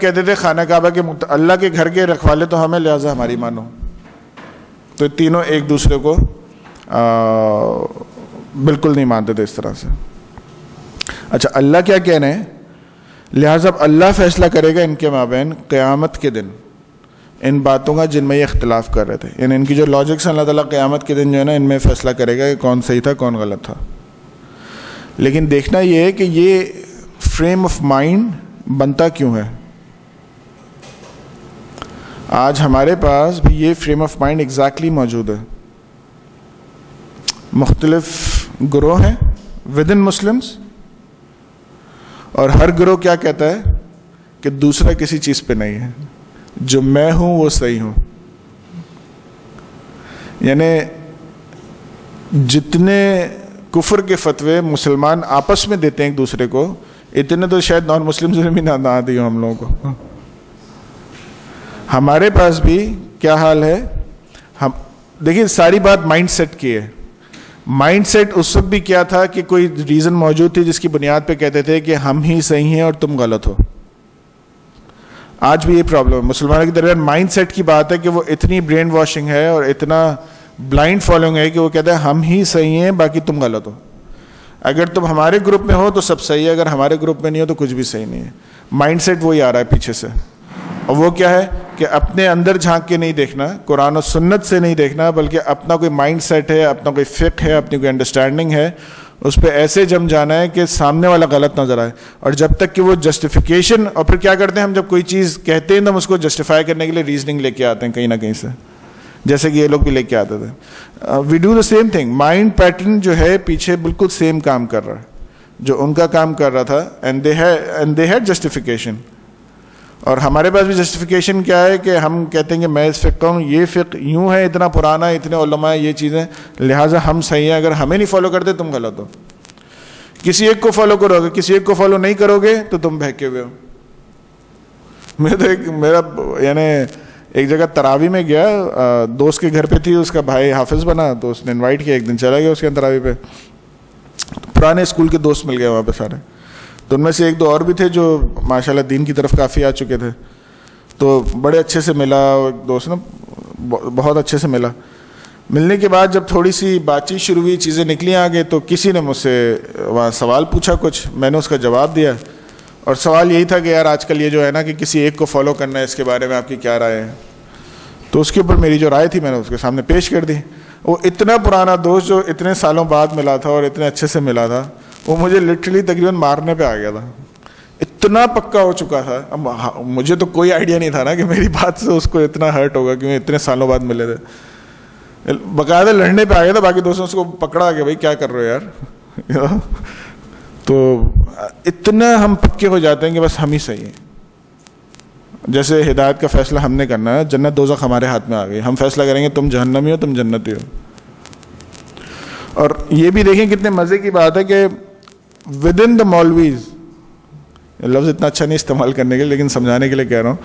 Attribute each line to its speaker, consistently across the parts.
Speaker 1: کہتے تھے خانہ کعبہ کے اللہ کے گھر کے رکھوالے تو ہمیں، لہٰذا ہماری مانو. تو تینوں ایک دوسرے کو بالکل نہیں مانتے تھے اس طرح سے. اچھا، اللہ کیا کہہ رہے ہیں؟ لہٰذا اب اللہ فیصلہ کرے گا ان کے مابین قیامت کے دن ان باتوں کا جن میں یہ اختلاف کر رہے تھے. یعنی ان کی جو لاجکس اللہ تعالیٰ قیامت کے دن جو ہے نا ان میں فیصلہ کرے گا کہ کون صحیح تھا کون غلط تھا. لیکن دیکھنا یہ ہے کہ یہ فریم آف مائنڈ بنتا کیوں ہے. آج ہمارے پاس بھی یہ فریم آف مائنڈ ایگزیکٹلی موجود ہے. مختلف گروہ ہیں ود ان مسلمس، اور ہر گروہ کیا کہتا ہے کہ دوسرا کسی چیز پہ نہیں ہے، جو میں ہوں وہ صحیح ہوں. یعنی جتنے کفر کے فتوے مسلمان آپس میں دیتے ہیں ایک دوسرے کو، اتنے تو شاید نان مسلمز میں بھی نہ آتی ہوں ہم لوگوں کو. ہمارے پاس بھی کیا حال ہے. ہم دیکھیں ساری بات مائنڈ سیٹ کی ہے. مائنڈ سیٹ اس وقت بھی کیا تھا کہ کوئی ریزن موجود تھی جس کی بنیاد پہ کہتے تھے کہ ہم ہی صحیح ہیں اور تم غلط ہو. آج بھی یہ پرابلم ہے مسلمانوں کے درمیان. مائنڈ سیٹ کی بات ہے کہ وہ اتنی برین واشنگ ہے اور اتنا بلائنڈ فالوئنگ ہے کہ وہ کہتے ہیں ہم ہی صحیح ہیں باقی تم غلط ہو. اگر تم ہمارے گروپ میں ہو تو سب صحیح ہے، اگر ہمارے گروپ میں نہیں ہو تو کچھ بھی صحیح نہیں ہے. مائنڈ سیٹ وہی آ رہا ہے پیچھے سے. اور وہ کیا ہے کہ اپنے اندر جھانک کے نہیں دیکھنا، قرآن و سنت سے نہیں دیکھنا، بلکہ اپنا کوئی مائنڈ سیٹ ہے، اپنا کوئی فقہ ہے، اپنی کوئی انڈرسٹینڈنگ ہے، اس پہ ایسے جم جانا ہے کہ سامنے والا غلط نظر آئے. اور جب تک کہ وہ جسٹیفیکیشن، اور پھر کیا کرتے ہیں ہم جب کوئی چیز کہتے ہیں تو ہم اس کو جسٹیفائی کرنے کے لیے ریزننگ لے کے آتے ہیں کہیں نہ کہیں سے، جیسے کہ یہ لوگ بھی لے کے آتے تھے. We do the same thing. Mind pattern جو ہے پیچھے بالکل سیم کام کر رہا ہے جو ان کا کام کر رہا تھا. And they had justification. اور ہمارے پاس بھی جسٹیفیکیشن کیا ہے کہ ہم کہتے ہیں کہ میں اس فقہ ہوں، یہ فقہ یوں ہے، اتنا پرانا ہے، اتنے علماء ہیں، یہ چیزیں، لہٰذا ہم صحیح ہیں. اگر ہمیں نہیں فالو کرتے تم غلط ہو. کسی ایک کو فالو کرو گے، کسی ایک کو فالو نہیں کرو گے تو تم بہکے ہوئے ہو. میرا یعنی ایک جگہ تراویح میں گیا، دوست کے گھر پہ تھی، اس کا بھائی حافظ بنا تو اس نے انوائٹ کیا. ایک دن چلا گیا اس کے تراویح پہ. پرانے اسکول کے دوست مل گئے وہاں پہ سارے. تو ان میں سے ایک دو اور بھی تھے جو ماشاءاللہ دین کی طرف کافی آ چکے تھے. تو بڑے اچھے سے ملا ایک دوست نا، بہت اچھے سے ملا. ملنے کے بعد جب تھوڑی سی بات چیت شروع ہوئی، چیزیں نکلی آگے، تو کسی نے مجھ سے وہاں سوال پوچھا کچھ، میں نے اس کا جواب دیا. اور سوال یہی تھا کہ یار آج کل یہ جو ہے نا کہ کسی ایک کو فالو کرنا ہے، اس کے بارے میں آپ کی کیا رائے ہے. تو اس کے اوپر میری جو رائے تھی میں نے اس کے سامنے پیش کر دی. وہ اتنا پرانا دوست جو اتنے سالوں بعد ملا تھا اور اتنے اچھے سے ملا تھا، وہ مجھے لٹرلی تقریباً مارنے پہ آ گیا تھا. اتنا پکا ہو چکا تھا. اب مجھے تو کوئی آئیڈیا نہیں تھا نا کہ میری بات سے اس کو اتنا ہرٹ ہوگا کہ اتنے سالوں بعد ملے تھے. باقاعدہ لڑنے پہ آ گیا تھا. باقی دوستوں اس کو پکڑا کہ بھائی کیا کر رہے ہو یار. تو اتنا ہم پکے ہو جاتے ہیں کہ بس ہم ہی صحیح ہیں. جیسے ہدایت کا فیصلہ ہم نے کرنا ہے، جنت دوزخ ہمارے ہاتھ میں آ گئی. ہم فیصلہ کریں گے تم جہنمی ہو تم جنتی ہو. اور یہ بھی دیکھیں کتنے مزے کی بات ہے کہ ود ان دا مولویز، لفظ اتنا اچھا نہیں استعمال کرنے کے لیے لیکن سمجھانے کے لیے کہہ رہا ہوں،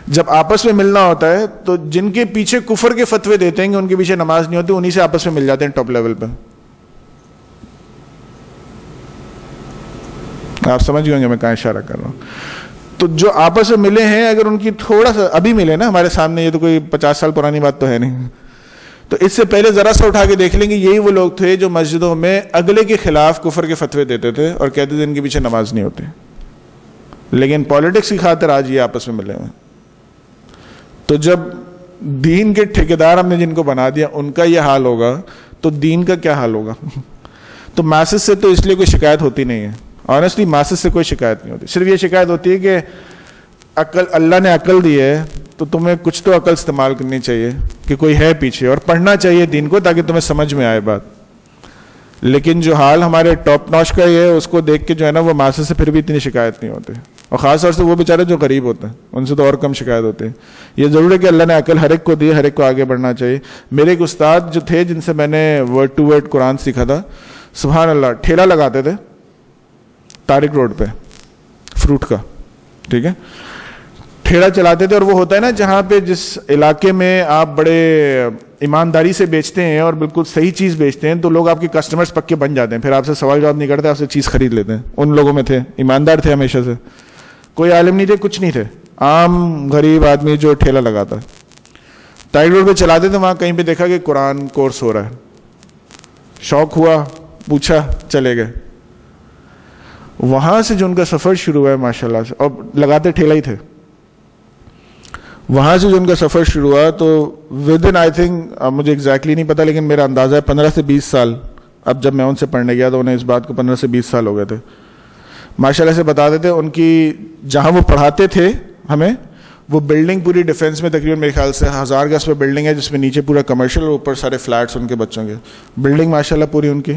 Speaker 1: جب آپس میں ملنا ہوتا ہے تو جن کے پیچھے کفر کے فتوے دیتے ہیں کہ ان کے پیچھے نماز نہیں ہوتی، انہی سے آپس میں مل جاتے ہیں ٹاپ لیول پہ. آپ سمجھ گئے ہوں گے میں کہاں اشارہ کر رہا ہوں. تو جو آپس میں ملے ہیں، اگر ان کی تھوڑا سا ابھی ملے نا ہمارے سامنے، یہ تو کوئی 50 سال پرانی بات تو ہے نہیں، تو اس سے پہلے ذرا سا اٹھا کے دیکھ لیں گے یہی وہ لوگ تھے جو مسجدوں میں اگلے کے خلاف کفر کے فتوے دیتے تھے اور کہتے تھے ان کے پیچھے نماز نہیں ہوتی. لیکن پالیٹکس کی خاطر آج یہ آپس میں ملے ہوئے. تو جب دین کے ٹھیکیدار ہم نے جن کو بنا دیا ان کا یہ حال ہوگا تو دین کا کیا حال ہوگا. تو ماسز سے تو اس لیے کوئی شکایت ہوتی نہیں ہے. آنیسٹلی ماسز سے کوئی شکایت نہیں ہوتی. صرف یہ شکایت ہوتی ہے کہ عقل، اللہ نے عقل دی ہے تو تمہیں کچھ تو عقل استعمال کرنی چاہیے کہ کوئی ہے پیچھے، اور پڑھنا چاہیے دین کو تاکہ تمہیں سمجھ میں آئے بات. لیکن جو حال ہمارے ٹاپ نوچ کا یہ ہے، اس کو دیکھ کے جو ہے نا وہ ماسز سے پھر بھی اتنی شکایت نہیں ہوتی. اور خاص طور سے وہ بیچارے جو غریب ہوتے ہیں ان سے تو اور کم شکایت ہوتی ہے. یہ ضرور ہے کہ اللہ نے عقل ہر ایک کو دی، ہر ایک کو آگے بڑھنا چاہیے. میرے ایک استاد جو تھے جن سے میں نے ورڈ ٹو ورڈ قرآن سیکھا تھا، سبحان اللہ، ٹھیلا لگاتے تھے طارق روڈ پہ فروٹ کا، ٹھیک ہے، ٹھیلا چلاتے تھے. اور وہ ہوتا ہے نا جہاں پہ جس علاقے میں آپ بڑے ایمانداری سے بیچتے ہیں اور بالکل صحیح چیز بیچتے ہیں تو لوگ آپ کے کسٹمرز پکے بن جاتے ہیں، پھر آپ سے سوال جواب نہیں کرتے، آپ سے چیز خرید لیتے ہیں. ان لوگوں میں تھے، ایماندار تھے ہمیشہ سے، کوئی عالم نہیں تھے، کچھ نہیں تھے، عام غریب آدمی جو ٹھیلا لگاتا ہے. ٹائل روڈ پہ چلاتے تھے, وہاں کہیں پہ دیکھا کہ قرآن کورس ہو رہا ہے, شوق ہوا, پوچھا, چلے گئے. وہاں سے جو ان کا سفر شروع ہوا ہے ماشاء اللہ سے, اور لگاتے ٹھیلا ہی تھے, وہاں سے جو ان کا سفر شروع ہوا تو ود ان آئی تھنک, مجھے ایگزیکٹلی نہیں پتا لیکن میرا اندازہ ہے 15 سے 20 سال. اب جب میں ان سے پڑھنے گیا تو انہیں اس بات کو 15 سے 20 سال ہو گئے تھے. ماشاء اللہ سے بتاتے تھے ان کی جہاں وہ پڑھاتے تھے ہمیں, وہ بلڈنگ پوری ڈیفینس میں تقریباً میرے خیال سے 1000 گز پہ بلڈنگ ہے, جس میں نیچے پورا کمرشل اور اوپر سارے فلیٹس ان کے بچوں کے. بلڈنگ ماشاء اللہ پوری ان کی,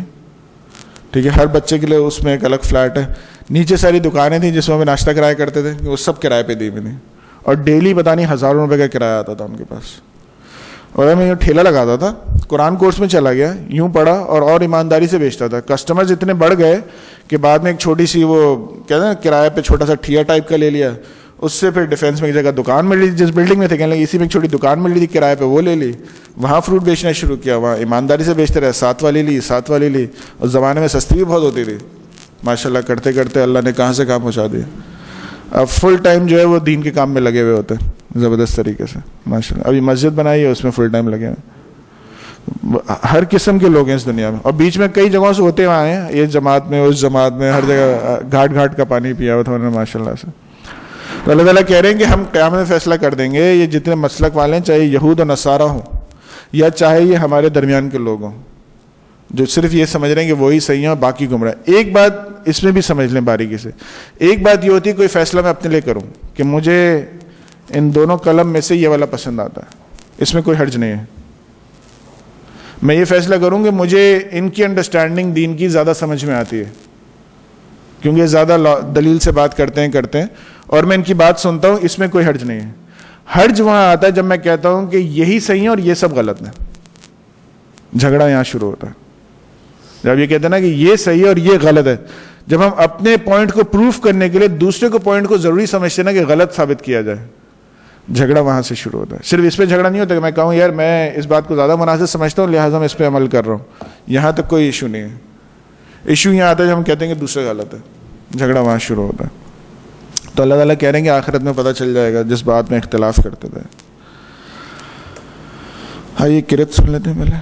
Speaker 1: ٹھیک ہے, ہر بچے کے لیے اس میں ایک الگ فلیٹ ہے. نیچے ساری دکانیں تھیں جس میں ہمیں ناشتہ کرایا کرتے تھے, وہ سب کرائے پہ دی ہوئی تھیں, اور ڈیلی پتہ نہیں ہزاروں روپے کا کرایہ آتا تھا ان کے پاس. اور میں یوں ٹھیلا لگاتا تھا, قرآن کورس میں چلا گیا, یوں پڑھا اور ایمانداری سے بیچتا تھا. کسٹمرز اتنے بڑھ گئے کہ بعد میں ایک چھوٹی سی وہ کہتے ہیں کرایہ پہ چھوٹا سا ٹھیا ٹائپ کا لے لیا, اس سے پھر ڈیفینس میں ایک جگہ دکان مل رہی تھی, جس بلڈنگ میں تھے کہنے لگے اسی میں ایک چھوٹی دکان مل رہی تھی کرایہ پہ, وہ لے لی, وہاں فروٹ بیچنا شروع کیا, وہاں ایمانداری سے بیچتے رہے, 7 والی لی 7 والی لی. اور زمانے میں سستی بھی بہت ہوتی تھی ماشاء اللہ. کرتے کرتے اللہ نے کہاں سے کہاں پہنچا دیا. اب فل ٹائم جو ہے وہ دین کے کام میں لگے ہوئے ہوتے ہیں زبردست طریقے سے ماشاء اللہ. ابھی مسجد بنائی ہے, اس میں فل ٹائم لگے ہیں. ہر قسم کے لوگ ہیں اس دنیا میں, اور بیچ میں کئی جگہوں سے ہوتے وہاں ہیں, یہ جماعت میں اس جماعت میں, ہر جگہ گھاٹ گھاٹ کا پانی پیا ہوا تھا انہوں نے ماشاء اللہ سے. تو اللہ تعالیٰ کہہ رہے ہیں کہ ہم قیامت میں فیصلہ کر دیں گے, یہ جتنے مسلک والے ہیں, چاہے یہود و نصارہ ہوں یا چاہے یہ ہمارے درمیان کے لوگ ہوں, جو صرف یہ سمجھ رہے ہیں کہ وہی صحیح ہیں اور باقی گمراہ. ایک بات اس میں بھی سمجھ لیں باریکی سے, ایک بات یہ ہوتی ہے کوئی فیصلہ میں اپنے لیے کروں کہ مجھے ان دونوں قلم میں سے یہ والا پسند آتا ہے, اس میں کوئی حرج نہیں ہے. میں یہ فیصلہ کروں کہ مجھے ان کی انڈرسٹینڈنگ دین کی زیادہ سمجھ میں آتی ہے, کیونکہ یہ زیادہ دلیل سے بات کرتے ہیں, اور میں ان کی بات سنتا ہوں, اس میں کوئی حرج نہیں ہے. حرج وہاں آتا ہے جب میں کہتا ہوں کہ یہی صحیح ہے اور یہ سب غلط ہے. جھگڑا یہاں شروع ہوتا ہے جب یہ کہتے ہیں نا کہ یہ صحیح ہے اور یہ غلط ہے. جب ہم اپنے پوائنٹ کو پروف کرنے کے لیے دوسرے کو پوائنٹ کو ضروری سمجھتے ہیں نا کہ غلط ثابت کیا جائے, جھگڑا وہاں سے شروع ہوتا ہے. صرف اس پہ جھگڑا نہیں ہوتا کہ میں کہوں یار میں اس بات کو زیادہ مناسب سمجھتا ہوں لہٰذا میں اس پہ عمل کر رہا ہوں, یہاں تک کوئی ایشو نہیں ہے. ایشو یہاں آتا ہے جب ہم کہتے ہیں کہ دوسرے غلط ہے, جھگڑا وہاں شروع ہوتا ہے. تو اللہ تعالیٰ کہہ رہے ہیں کہ آخرت میں پتہ چل جائے گا جس بات میں اختلاف کرتے تھے. ہاں یہ کرت سن لیتے ہیں پہلے.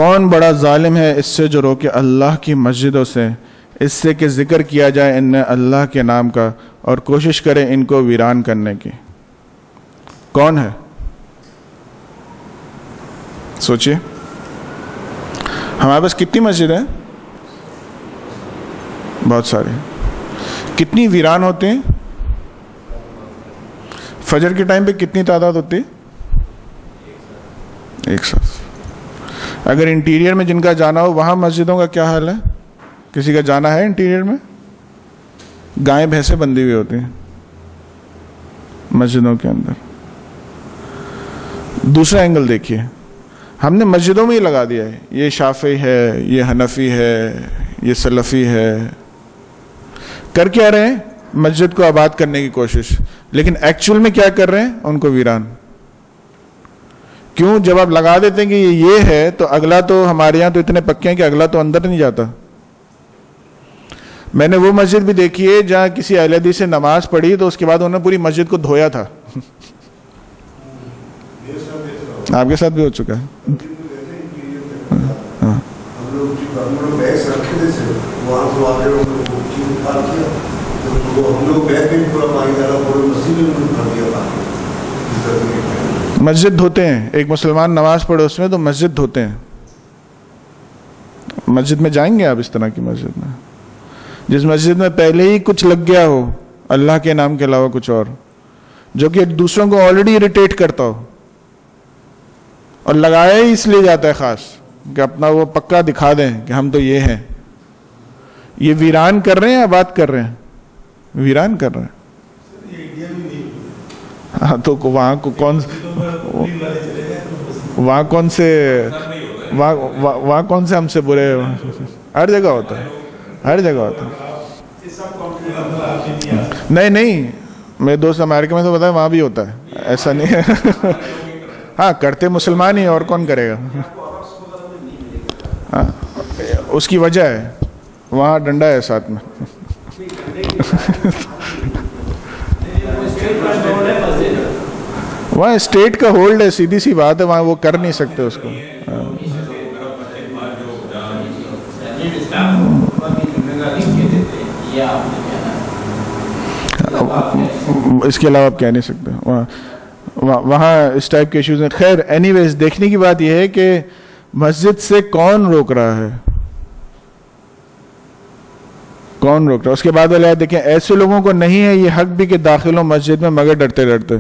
Speaker 1: کون بڑا ظالم ہے اس سے جو روکے اللہ کی مسجدوں سے اس سے کہ ذکر کیا جائے ان میں اللہ کے نام کا اور کوشش کرے ان کو ویران کرنے کی. کون ہے؟ سوچئے ہمارے پاس کتنی مسجد ہیں؟ بہت ساری. کتنی ویران ہوتے ہیں؟ فجر کے ٹائم پہ کتنی تعداد ہوتی ہے؟ ایک ساتھ. اگر انٹیریئر میں جن کا جانا ہو وہاں مسجدوں کا کیا حال ہے؟ کسی کا جانا ہے انٹیریئر میں؟ گائیں بھینسیں بندھی ہوئی ہوتی ہیں مسجدوں کے اندر. دوسرا اینگل دیکھیے, ہم نے مسجدوں میں ہی لگا دیا ہے یہ شافعی ہے, یہ حنفی ہے, یہ سلفی ہے. کر کیا رہے ہیں؟ مسجد کو آباد کرنے کی کوشش, لیکن ایکچول میں کیا کر رہے ہیں؟ ان کو ویران. کیوں؟ جب آپ لگا دیتے ہیں کہ یہ ہے تو اگلا تو ہمارے یہاں تو اتنے پکے ہیں کہ اگلا تو اندر نہیں جاتا. میں نے وہ مسجد بھی دیکھی ہے جہاں کسی اہل حدیث سے نماز پڑھی تو اس کے بعد انہوں نے پوری مسجد کو دھویا تھا. آپ کے ساتھ بھی ہو چکا ہے. مسجد دھوتے ہیں, ایک مسلمان نماز پڑھے اس میں تو مسجد دھوتے ہیں. مسجد میں جائیں گے آپ اس طرح کی مسجد میں جس مسجد میں پہلے ہی کچھ لگ گیا ہو اللہ کے نام کے علاوہ کچھ اور, جو کہ دوسروں کو آلریڈی اریٹیٹ کرتا ہو, اور لگایا ہی اس لیے جاتا ہے خاص کہ اپنا وہ پکا دکھا دیں کہ ہم تو یہ ہیں. یہ ویران کر رہے ہیں یا بات کر رہے ہیں؟ ویران کر رہے ہیں. ہاں تو وہاں کو وہاں کون سے ہم سے برے؟ ہر جگہ ہوتا ہے, ہر جگہ ہوتا ہے. نہیں میرے دوست امریکہ میں تو پتا ہے وہاں بھی ہوتا ہے, ایسا نہیں ہے. ہاں کرتے مسلمان ہی, اور کون کرے گا؟ ہاں اس کی وجہ ہے وہاں ڈنڈا ہے ساتھ میں. وہاں اسٹیٹ کا ہولڈ ہے, سیدھی سی بات ہے, وہاں وہ کر نہیں سکتے اس کو. اس کے علاوہ آپ کہہ نہیں سکتے. وہاں اس ٹائپ کے ایشوز ہیں. خیر اینی ویز, دیکھنے کی بات یہ ہے کہ مسجد سے کون روک رہا ہے, کون روک رہا ہے. اس کے بعد والے دیکھیں, ایسے لوگوں کو نہیں ہے یہ حق بھی کہ داخل ہو مسجد میں مگر ڈرتے ڈرتے.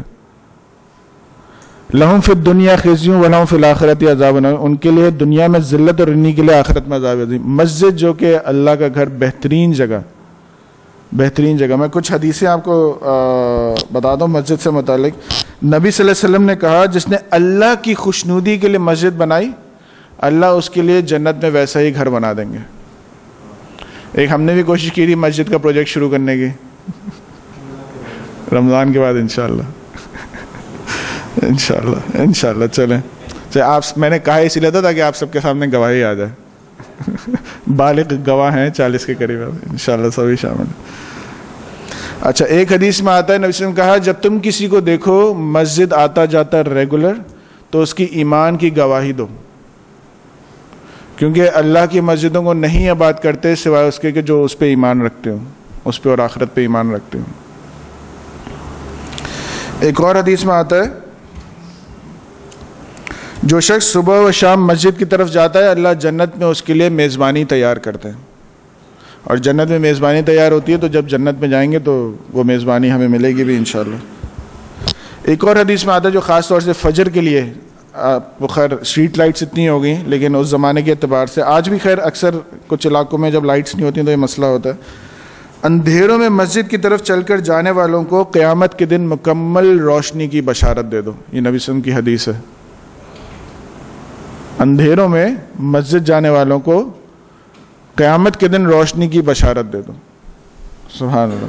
Speaker 1: لہم فی الدنیا خزی ولہم فی الآخرۃ عذاب عظیم, ان کے لیے دنیا میں ذلت اور انہی کے لیے آخرت میں عذاب عظیم. مسجد جو کہ اللہ کا گھر, بہترین جگہ, بہترین جگہ. میں کچھ حدیثیں آپ کو بتا دوں مسجد سے متعلق. نبی صلی اللہ علیہ وسلم نے کہا جس نے اللہ کی خوشنودی کے لیے مسجد بنائی اللہ اس کے لیے جنت میں ویسا ہی گھر بنا دیں گے. ایک ہم نے بھی کوشش کی تھی مسجد کا پروجیکٹ شروع کرنے کی, رمضان کے بعد انشاءاللہ انشاءاللہ چلیں. آپ, میں نے کہا اسی لیے تھا تاکہ آپ سب کے سامنے گواہی آ جائے. بالغ گواہ ہیں 40 کے قریب, انشاءاللہ سبھی شامل. اچھا, ایک حدیث میں آتا ہے نبی صلی اللہ علیہ وسلم کہا جب تم کسی کو دیکھو مسجد آتا جاتا ریگولر تو اس کی ایمان کی گواہی دو, کیونکہ اللہ کی مسجدوں کو نہیں آباد کرتے سوائے اس کے کہ جو اس پہ ایمان رکھتے ہو, اس پہ اور آخرت پہ ایمان رکھتے ہو. ایک اور حدیث میں آتا ہے جو شخص صبح و شام مسجد کی طرف جاتا ہے اللہ جنت میں اس کے لیے میزبانی تیار کرتے ہیں. اور جنت میں میزبانی تیار ہوتی ہے تو جب جنت میں جائیں گے تو وہ میزبانی ہمیں ملے گی بھی انشاءاللہ. ایک اور حدیث میں آتا ہے جو خاص طور سے فجر کے لیے, وہ خیر اسٹریٹ لائٹس اتنی ہو گئی لیکن اس زمانے کے اعتبار سے آج بھی خیر اکثر کچھ علاقوں میں جب لائٹس نہیں ہوتی تو یہ مسئلہ ہوتا ہے. اندھیروں میں مسجد کی طرف چل کر جانے والوں کو قیامت کے دن مکمل روشنی کی بشارت دے دو. یہ نبی صلی اللہ علیہ وسلم کی حدیث ہے. اندھیروں میں مسجد جانے والوں کو قیامت کے دن روشنی کی بشارت دے دو. سبحان اللہ.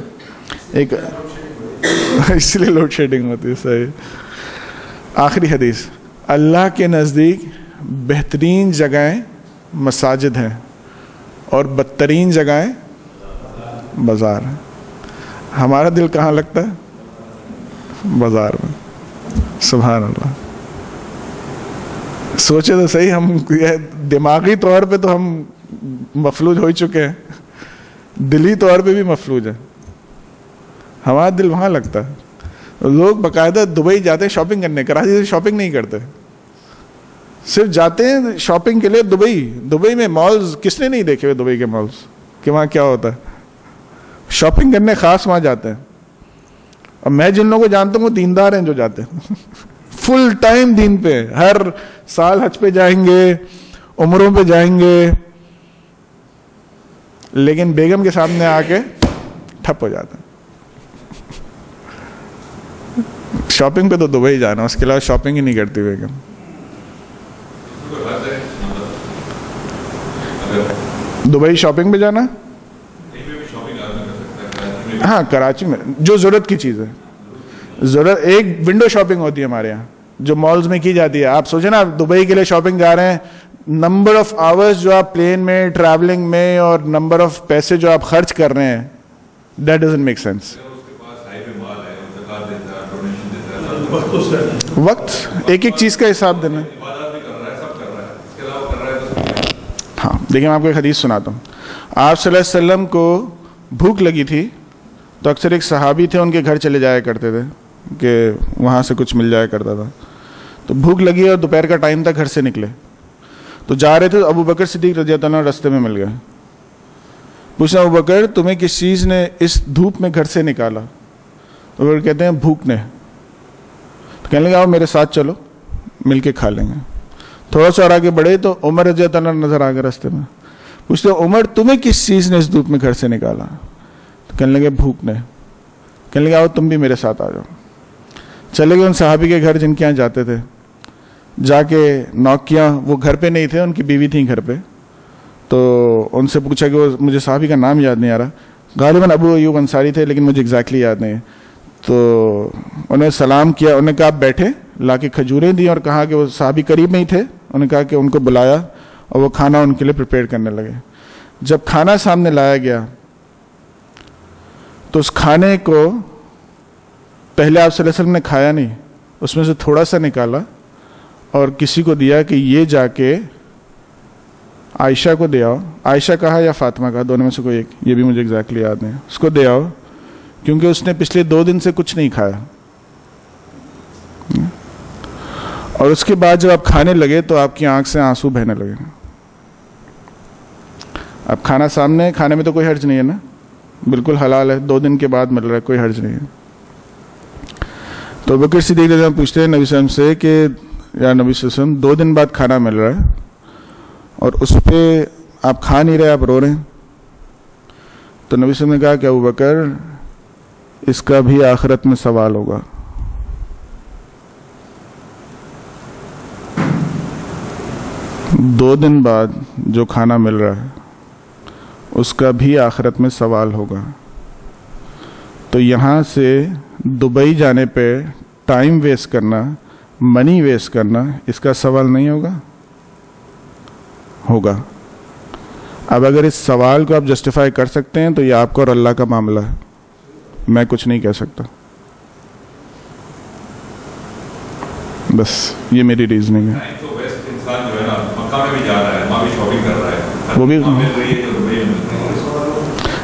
Speaker 1: ایک اس لیے لوڈ شیڈنگ ہوتی ہے. صحیح. آخری حدیث, اللہ کے نزدیک بہترین جگہیں مساجد ہیں اور بدترین جگہیں بازار ہیں. ہمارا دل کہاں لگتا ہے؟ بازار میں. سبحان اللہ. سوچے تو صحیح, ہم دماغی طور پہ تو ہم مفلوج ہو چکے ہیں, دلی طور پہ بھی مفلوج ہے. ہمارا دل وہاں لگتا ہے. لوگ باقاعدہ دبئی جاتے ہیں شاپنگ کرنے, کراچی سے شاپنگ نہیں کرتے, صرف جاتے ہیں شاپنگ کے لیے دبئی. دبئی میں مالز کس نے نہیں دیکھے ہوئے دبئی کے مالز کہ وہاں کیا ہوتا ہے, شاپنگ کرنے خاص وہاں جاتے ہیں. اور میں جن لوگوں کو جانتا ہوں وہ دیندار ہیں جو جاتے ہیں فل ٹائم دین پہ, ہر سال حج پہ جائیں گے, عمروں پہ جائیں گے, لیکن بیگم کے سامنے آ کے ٹھپ ہو جاتا ہے. شاپنگ پہ تو دبئی جانا, اس کے علاوہ شاپنگ ہی نہیں کرتی بیگم. دبئی شاپنگ پہ جانا, ہاں کراچی میں جو ضرورت کی چیز ہے, ضرورت. ایک ونڈو شاپنگ ہوتی ہے ہمارے یہاں جو مالز میں کی جاتی ہے. آپ سوچیں نا, آپ دبئی کے لیے شاپنگ جا رہے ہیں, نمبر آف آورز جو آپ پلین میں ٹریولنگ میں اور نمبر آف پیسے جو آپ خرچ کر رہے ہیں, دیٹ ڈزنٹ میک سینس. وقت ایک ایک چیز کا حساب دینا. ہاں دیکھیں میں آپ کو ایک حدیث سناتا ہوں. آپ صلی اللہ علیہ وسلم کو بھوک لگی تھی تو اکثر ایک صحابی تھے, ان کے گھر چلے جایا کرتے تھے کہ وہاں سے کچھ مل جایا کرتا تھا. تو بھوک لگی اور دوپہر کا ٹائم تھا, گھر سے نکلے تو جا رہے تھے, ابو بکر صدیق رضی اللہ عنہ راستے میں مل گئے. پوچھا ابو بکر تمہیں کس چیز نے اس دھوپ میں گھر سے نکالا؟ تو وہ کہتے ہیں بھوک نے. تو کہنے لگے آؤ میرے ساتھ چلو, مل کے کھا لیں گے. تھوڑا سا اور آگے بڑھے تو عمر رضی اللہ عنہ نظر آ گئے راستے میں. پوچھتے عمر تمہیں کس چیز نے اس دھوپ میں گھر سے نکالا؟ تو کہنے لگے بھوک نے. کہنے لگے آؤ تم بھی میرے ساتھ آ جاؤ. چلے گئے ان صحابی کے گھر جن کے یہاں جاتے تھے. جا کے نوک کیا, وہ گھر پہ نہیں تھے, ان کی بیوی تھیں گھر پہ. تو ان سے پوچھا کہ وہ مجھے صحابی کا نام یاد نہیں آ رہا, غالباً ابو ایوب انصاری تھے لیکن مجھے ایگزیکٹلی یاد نہیں ہے. تو انہوں نے سلام کیا, انہوں نے کہا آپ بیٹھے, لا کے کھجوریں دی اور کہا کہ وہ صحابی قریب میں ہی تھے, انہوں نے کہا کہ ان کو بلایا اور وہ کھانا ان کے لیے پریپیئر کرنے لگے. جب کھانا سامنے لایا گیا تو اس کھانے کو پہلے آپ صلی اللہ علیہ وسلم نے کھایا نہیں, اس میں سے تھوڑا سا نکالا اور کسی کو دیا کہ یہ جا کے عائشہ کو دے آؤ. عائشہ کہا یا فاطمہ کہا, دونوں میں سے کوئی ایک, یہ بھی مجھے ایگزیکٹلی یاد نہیں. اس کو دے آؤ کیونکہ اس نے پچھلے 2 دن سے کچھ نہیں کھایا. اور اس کے بعد جب آپ کھانے لگے تو آپ کی آنکھ سے آنسو بہنے لگے. اب کھانا سامنے, کھانے میں تو کوئی حرج نہیں ہے نا, بالکل حلال ہے, 2 دن کے بعد مل رہا ہے, کوئی حرج نہیں ہے. تو بکر صدیق رضی اللہ عنہ پوچھتے ہیں نبی صلی اللہ علیہ وسلم سے کہ یا نبی صلی اللہ علیہ وسلم 2 دن بعد کھانا مل رہا ہے اور اس پہ آپ کھا نہیں رہے, آپ رو رہے ہیں. تو نبی صلی اللہ علیہ وسلم نے کہا کہ ابو بکر اس کا بھی آخرت میں سوال ہوگا. دو دن بعد جو کھانا مل رہا ہے اس کا بھی آخرت میں سوال ہوگا. تو یہاں سے دبئی جانے پہ ٹائم ویسٹ کرنا, منی ویسٹ کرنا, اس کا سوال نہیں ہوگا؟ ہوگا. اب اگر اس سوال کو آپ جسٹیفائی کر سکتے ہیں تو یہ آپ کا اور اللہ کا معاملہ ہے, میں کچھ نہیں کہہ سکتا. بس یہ میری ریزننگ ہے. وہ بھی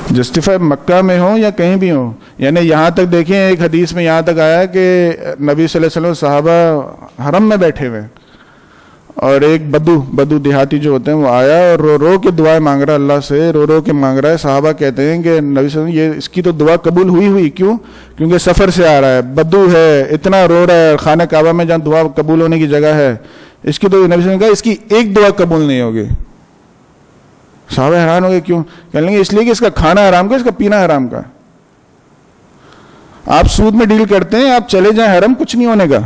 Speaker 1: جسٹیفائی مکہ میں ہو یا کہیں بھی ہو, یعنی یہاں تک دیکھیں ایک حدیث میں یہاں تک آیا کہ نبی صلی اللہ علیہ وسلم صحابہ حرم میں بیٹھے ہوئے اور ایک بدو دیہاتی جو ہوتے ہیں وہ آیا اور رو رو کے دعائیں مانگ رہا ہے اللہ سے, رو رو کے مانگ رہا ہے. صحابہ کہتے ہیں کہ نبی صلی اللہ علیہ وسلم یہ اس کی تو دعا قبول ہوئی. کیوں؟ کیونکہ سفر سے آ رہا ہے, بدو ہے, اتنا رو رہا ہے, خانہ کعبہ میں جہاں دعا قبول ہونے کی جگہ ہے, اس کی تو نبی صلی اللہ علیہ وسلم نے کہا اس کی ایک دعا قبول نہیں ہوگی. صحابہ حیران ہو گئے, کیوں؟ کہنے لگے اس لیے کہ اس کا کھانا حرام کا, اس کا پینا حرام کا. آپ سود میں ڈیل کرتے ہیں, آپ چلے جائیں حرم, کچھ نہیں ہونے کا.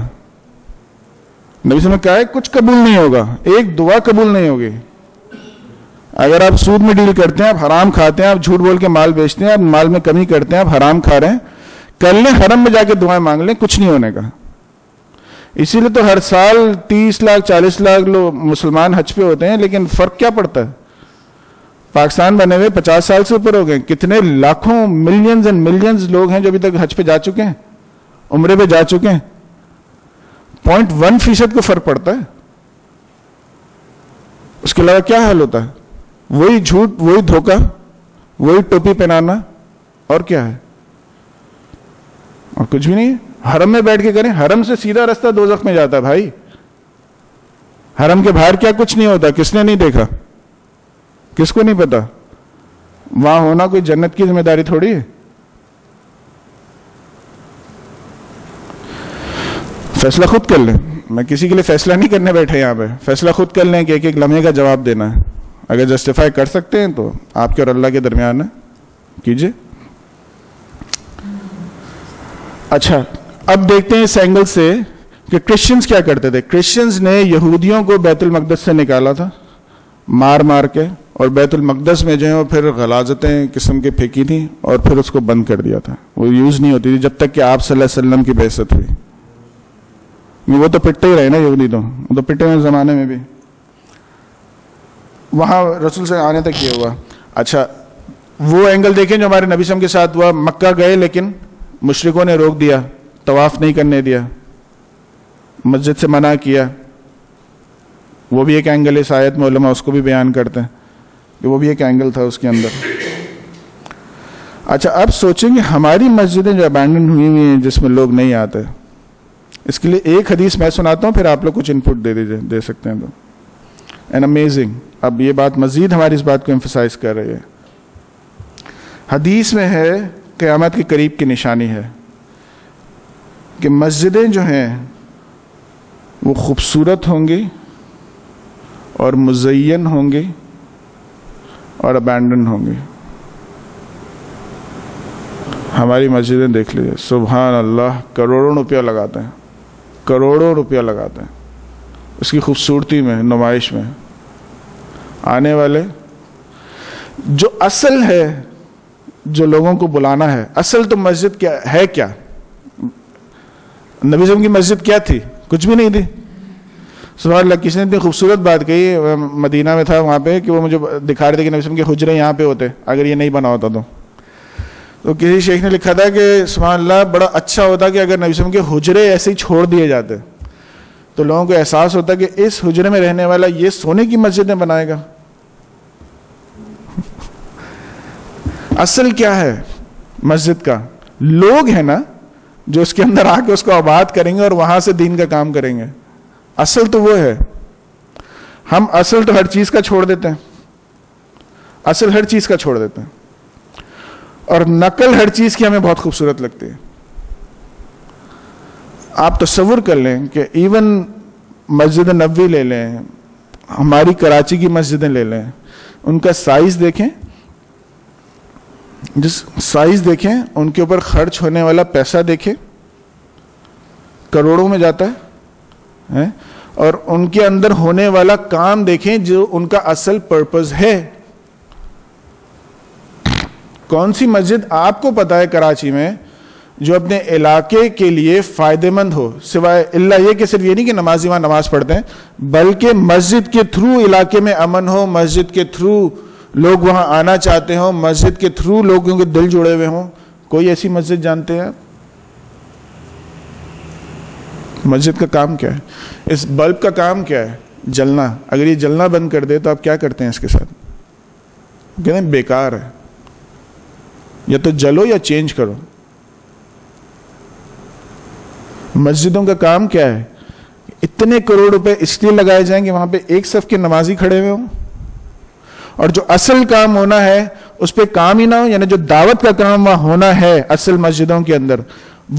Speaker 1: نبی صلی اللہ علیہ وسلم نے کہا ہے کچھ قبول نہیں ہوگا, ایک دعا قبول نہیں ہوگی. اگر آپ سود میں ڈیل کرتے ہیں, آپ حرام کھاتے ہیں, آپ جھوٹ بول کے مال بیچتے ہیں, آپ مال میں کمی کرتے ہیں, آپ حرام کھا رہے ہیں, کر لیں حرم میں جا کے دعائیں مانگ لیں, کچھ نہیں ہونے کا. اسی لیے تو ہر سال 30 لاکھ 40 لاکھ لوگ مسلمان حج پہ ہوتے ہیں, لیکن فرق کیا پڑتا ہے؟ پاکستان بنے ہوئے 50 سال سے اوپر ہو گئے, کتنے لاکھوں ملینز اینڈ ملینز لوگ ہیں جو ابھی تک حج پہ جا چکے ہیں, عمرے پہ جا چکے ہیں. 0.1% کو فرق پڑتا ہے. اس کے علاوہ کیا حل ہوتا ہے؟ وہی جھوٹ، وہی دھوکہ، وہی ٹوپی پہنانا، اور کیا ہے؟ اور کچھ بھی نہیں. حرم میں بیٹھ کے کریں. حرم سے سیدھا راستہ دوزخ میں جاتا ہے بھائی. حرم کے باہر کیا کچھ نہیں ہوتا؟ کس نے نہیں دیکھا؟ کس کو نہیں پتا؟ وہاں ہونا کوئی جنت کی ذمہ داری تھوڑی ہے. فیصلہ خود کر لیں. میں کسی کے لیے فیصلہ نہیں کرنے بیٹھے یہاں پہ. فیصلہ خود کر لیں کہ ایک ایک لمحے کا جواب دینا ہے. اگر جسٹیفائی کر سکتے ہیں تو آپ کے اور اللہ کے درمیان ہے، کیجئے. اچھا، اب دیکھتے ہیں اس اینگل سے کہ کرسچنز کیا کرتے تھے. کرسچنز نے یہودیوں کو بیت المقدس سے نکالا تھا مار مار کے، اور بیت المقدس میں جو ہے وہ پھر غلاظتیں قسم کی پھینکی تھیں اور پھر اس کو بند کر دیا تھا. وہ یوز نہیں ہوتی تھی جب تک کہ آپ صلی اللہ علیہ وسلم کی بعثت ہوئی. وہ تو پٹتے ہی رہے نا یہودی، تو وہ تو پٹے ہوئے زمانے میں بھی وہاں رسول سے آنے تک یہ ہوا. اچھا، وہ اینگل دیکھیں جو ہمارے نبی صلی اللہ علیہ وسلم کے ساتھ ہوا. مکہ گئے لیکن مشرکوں نے روک دیا، طواف نہیں کرنے دیا، مسجد سے منع کیا. وہ بھی ایک اینگل ہے. اس آیت میں علماء اس کو بھی بیان کرتے ہیں کہ وہ بھی ایک اینگل تھا اس کے اندر. اچھا، اب سوچیں کہ ہماری مسجدیں جو ابینڈن ہوئی ہوئی ہیں جس میں لوگ نہیں آتے، اس کے لیے ایک حدیث میں سناتا ہوں، پھر آپ لوگ کچھ انپٹ دے سکتے ہیں. تو اینڈ امیزنگ. اب یہ بات مزید ہماری اس بات کو ایمفسائز کر رہی ہے. حدیث میں ہے قیامت کے قریب کی نشانی ہے کہ مسجدیں جو ہیں وہ خوبصورت ہوں گی اور مزین ہوں گی اور ابینڈن ہوں گی. ہماری مسجدیں دیکھ لیجیے، سبحان اللہ، کروڑوں روپیہ لگاتے ہیں، کروڑوں روپیہ لگاتے ہیں اس کی خوبصورتی میں، نمائش میں. آنے والے جو اصل ہے، جو لوگوں کو بلانا ہے، اصل تو مسجد کیا ہے؟ کیا نبی صلی اللہ علیہ وسلم کی مسجد کیا تھی؟ کچھ بھی نہیں تھی. سبحان اللہ. کسی نے اتنی خوبصورت بات کہی، مدینہ میں تھا وہاں پہ، کہ وہ مجھے دکھا رہے تھے کہ نبی صلی اللہ علیہ وسلم کے حجرے یہاں پہ ہوتے اگر یہ نہیں بنا ہوتا تو کسی شیخ نے لکھا تھا کہ سبحان اللہ بڑا اچھا ہوتا کہ اگر نبی صلی اللہ علیہ وسلم کے حجرے ایسے ہی چھوڑ دیے جاتے تو لوگوں کو احساس ہوتا کہ اس حجرے میں رہنے والا یہ سونے کی مسجدیں بنائے گا. اصل کیا ہے مسجد کا؟ لوگ ہیں نا جو اس کے اندر آ کے اس کو آباد کریں گے اور وہاں سے دین کا کام کریں گے. اصل تو وہ ہے. ہم اصل تو ہر چیز کا چھوڑ دیتے ہیں، اصل ہر چیز کا چھوڑ دیتے ہیں، اور نقل ہر چیز کی ہمیں بہت خوبصورت لگتی ہے. آپ تصور کر لیں کہ ایون مسجد نبوی لے لیں، ہماری کراچی کی مسجدیں لے لیں، ان کا سائز دیکھیں، جس سائز دیکھیں، ان کے اوپر خرچ ہونے والا پیسہ دیکھیں، کروڑوں میں جاتا ہے، اور ان کے اندر ہونے والا کام دیکھیں جو ان کا اصل پرپز ہے. کون سی مسجد آپ کو پتا ہے کراچی میں جو اپنے علاقے کے لیے فائدہ مند ہو، سوائے اللہ یہ کہ صرف یہ نہیں کہ نمازی وہاں نماز پڑھتے ہیں، بلکہ مسجد کے تھرو علاقے میں امن ہو، مسجد کے تھرو لوگ وہاں آنا چاہتے ہوں، مسجد کے تھرو لوگوں کے دل جڑے ہوئے ہوں. کوئی ایسی مسجد جانتے ہیں آپ؟ مسجد کا کام کیا ہے؟ اس بلب کا کام کیا ہے؟ جلنا. اگر یہ جلنا بند کر دے تو آپ کیا کرتے ہیں اس کے ساتھ؟ کہتے ہیں بیکار ہے، یا تو جلو یا چینج کرو. مسجدوں کا کام کیا ہے؟ اتنے کروڑ روپے اس لیے لگائے جائیں کہ وہاں پہ ایک صف کے نمازی کھڑے ہوئے ہوں، اور جو اصل کام ہونا ہے اس پہ کام ہی نہ ہو. یعنی جو دعوت کا کام وہاں ہونا ہے اصل مسجدوں کے اندر،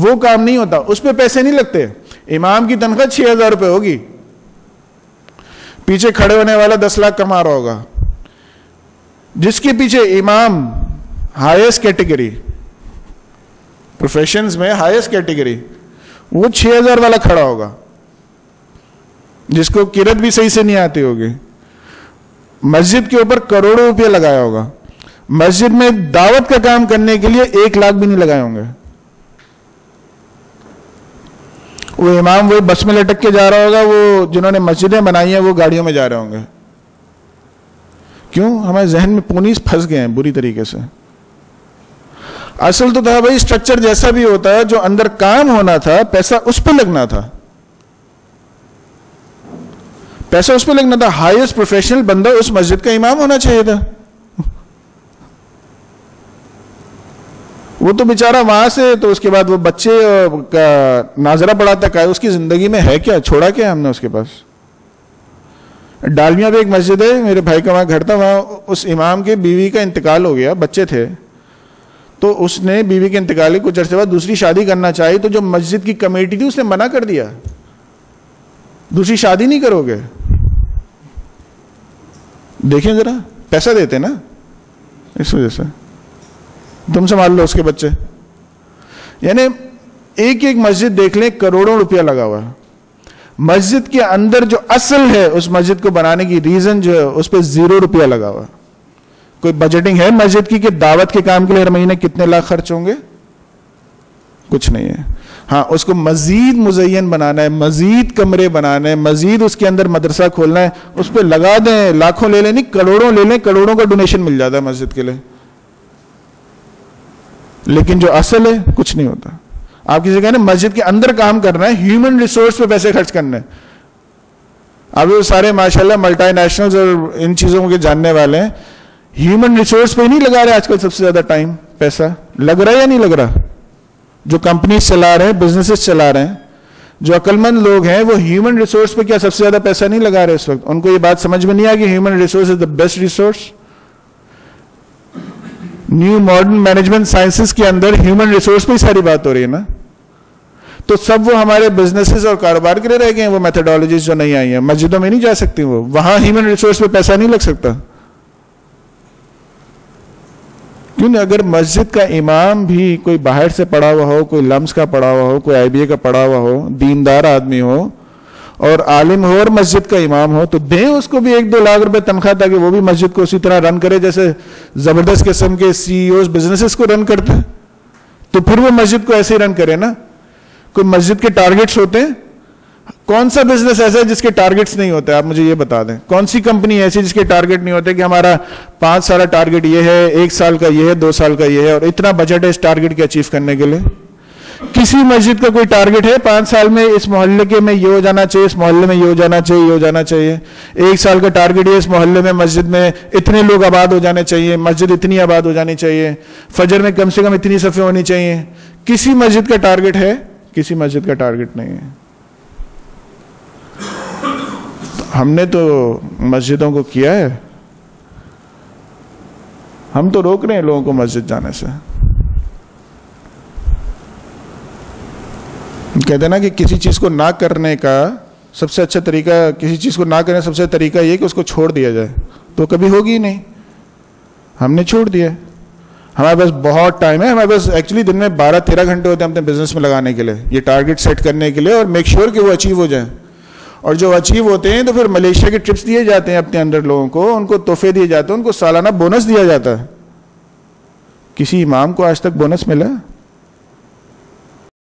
Speaker 1: وہ کام نہیں ہوتا، اس پہ پیسے نہیں لگتے. امام کی تنخواہ 6,000 روپے ہوگی، پیچھے کھڑے ہونے والا 10 لاکھ کما رہا ہوگا. جس کے پیچھے امام ہائیسٹ کیٹیگری، پروفیشنز میں ہائیسٹ کیٹیگری، وہ 6,000 والا کھڑا ہوگا، جس کو قرت بھی صحیح سے نہیں آتی ہوگی. مسجد کے اوپر کروڑوں روپے لگایا ہوگا. مسجد میں دعوت کا کام کرنے کے لیے 1 لاکھ بھی نہیں لگائے ہوں گے. وہ امام وہی بس میں لٹک کے جا رہا ہوگا، وہ جنہوں نے مسجدیں بنائی ہیں وہ گاڑیوں میں جا رہے ہوں گے. کیوں؟ ہمارے ذہن میں پونیس پھنس گئے ہیں بری طریقے سے. اصل تو تھا بھائی اسٹرکچر جیسا بھی ہوتا ہے، جو اندر کام ہونا تھا، پیسہ اس پہ لگنا تھا. پیسہ اس پہ لگنا تھا. ہائیسٹ پروفیشنل بندہ اس مسجد کا امام ہونا چاہیے تھا. وہ تو بیچارہ وہاں سے, تو اس کے بعد وہ بچے کا ناظرہ پڑھاتا ہے, اس کی زندگی میں ہے کیا, چھوڑا کیا ہم نے اس کے پاس. ڈالمیاں پہ ایک مسجد ہے, میرے بھائی کا وہاں گھر تھا, وہاں اس امام کے بیوی کا انتقال ہو گیا, بچے تھے, تو اس نے بیوی کے انتقال کے کچھ عرصے بعد دوسری شادی کرنا چاہی, تو جو مسجد کی کمیٹی تھی اس نے منع کر دیا, دوسری شادی نہیں کرو گے. دیکھیں ذرا, پیسہ دیتے نا, اس وجہ سے تم سنبھال لو اس کے بچے. یعنی ایک ایک مسجد دیکھ لیں, کروڑوں روپیہ لگا ہوا ہے. مسجد کے اندر جو اصل ہے اس مسجد کو بنانے کی ریزن جو ہے اس پہ 0 روپیہ لگا ہوا. کوئی بجٹنگ ہے مسجد کی کہ دعوت کے کام کے لیے ہر مہینے کتنے لاکھ خرچ ہوں گے؟ کچھ نہیں ہے. ہاں, اس کو مزید مزین بنانا ہے, مزید کمرے بنانا ہے, مزید اس کے اندر مدرسہ کھولنا ہے, اس پہ لگا دیں, لاکھوں لے لیں, نہیں کروڑوں لے لیں, کروڑوں کا ڈونیشن مل جاتا ہے مسجد کے لیے. لیکن جو اصل ہے کچھ نہیں ہوتا. آپ کسی کہنے مسجد کے اندر کام کرنا ہے, ہیومن ریسورس پہ پیسے خرچ کرنا ہے. اب وہ سارے ماشاءاللہ ملٹی نیشنلز اور ان چیزوں کے جاننے والے ہیں, ہیومن ریسورس پہ نہیں لگا رہے آج کل سب سے زیادہ ٹائم, پیسہ لگ رہا ہے یا نہیں لگ رہا؟ جو کمپنیز چلا رہے ہیں, بزنسز چلا رہے ہیں, جو عقل مند لوگ ہیں وہ ہیومن ریسورس پہ کیا سب سے زیادہ پیسہ نہیں لگا رہے اس وقت؟ ان کو یہ بات سمجھ میں نہیں آ کہ human resource is the best resource. New modern management sciences کے اندر ہیومن ریسورس پہ ہی ساری بات ہو رہی ہے نا. تو سب وہ ہمارے بزنسز اور کاروبار کے لیے رہ گئے ہیں, وہ میتھڈالوجیز جو نہیں آئی ہیں. مسجدوں میں نہیں جا سکتی, وہ وہاں ہیومن ریسورس پہ پیسہ نہیں لگ سکتا. کیوں؟ اگر مسجد کا امام بھی کوئی باہر سے پڑھا ہوا ہو, کوئی لمس کا پڑھا ہوا ہو, کوئی IBA کا پڑھا ہوا ہو, دیندار آدمی ہو اور عالم ہو اور مسجد کا امام ہو, تو دیں اس کو بھی 1-2 لاکھ روپے تنخواہ, تاکہ وہ بھی مسجد کو اسی طرح رن کرے جیسے زبردست قسم کے CEOs بزنسز کو رن کرتے ہیں. تو پھر وہ مسجد کو ایسے ہی رن کرے نا. کوئی مسجد کے ٹارگٹس ہوتے ہیں؟ کون سا بزنس ایسا ہے جس کے ٹارگٹس نہیں ہوتے؟ آپ مجھے یہ بتا دیں. کون سی کمپنی ایسی جس کے ٹارگٹ نہیں ہوتے کہ ہمارا 5 سالہ ٹارگٹ یہ ہے, 1 سال کا یہ ہے, 2 سال کا یہ ہے, اور اتنا بجٹ ہے اس ٹارگٹ کے اچیو کرنے کے لیے؟ کسی مسجد کا کوئی ٹارگٹ ہے 5 سال میں اس محلے کے میں یہ ہو جانا چاہیے, اس محلے میں یہ ہو جانا چاہیے, یہ ہو جانا چاہیے؟ 1 سال کا ٹارگٹ ہے اس محلے میں مسجد میں اتنے لوگ آباد ہو جانے چاہیے, مسجد اتنی آباد ہو جانی چاہیے, فجر میں کم سے کم اتنی صفیں ہونی چاہیے. کسی مسجد کا ٹارگٹ ہے؟ کسی مسجد کا ٹارگٹ نہیں ہے. ہم نے تو مسجدوں کو کیا ہے, ہم تو روک رہے ہیں لوگوں کو مسجد جانے سے. کہتے ہیں نا کہ کسی چیز کو نہ کرنے کا سب سے اچھا طریقہ, کسی چیز کو نہ کرنے کا سب سے طریقہ یہ کہ اس کو چھوڑ دیا جائے, تو کبھی ہوگی ہی نہیں. ہم نے چھوڑ دیا. ہمارے پاس بہت ٹائم ہے, ہمارے پاس ایکچولی دن میں 12-13 گھنٹے ہوتے ہیں اپنے بزنس میں لگانے کے لیے, یہ ٹارگٹ سیٹ کرنے کے لیے اور میک شیور کہ وہ اچیو ہو جائیں. اور جو اچیو ہوتے ہیں تو پھر ملیشیا کے ٹرپس دیے جاتے ہیں اپنے اندر لوگوں کو, ان کو تحفے دیے جاتے ہیں, ان کو سالانہ بونس دیا جاتا ہے. کسی امام کو آج تک بونس ملا؟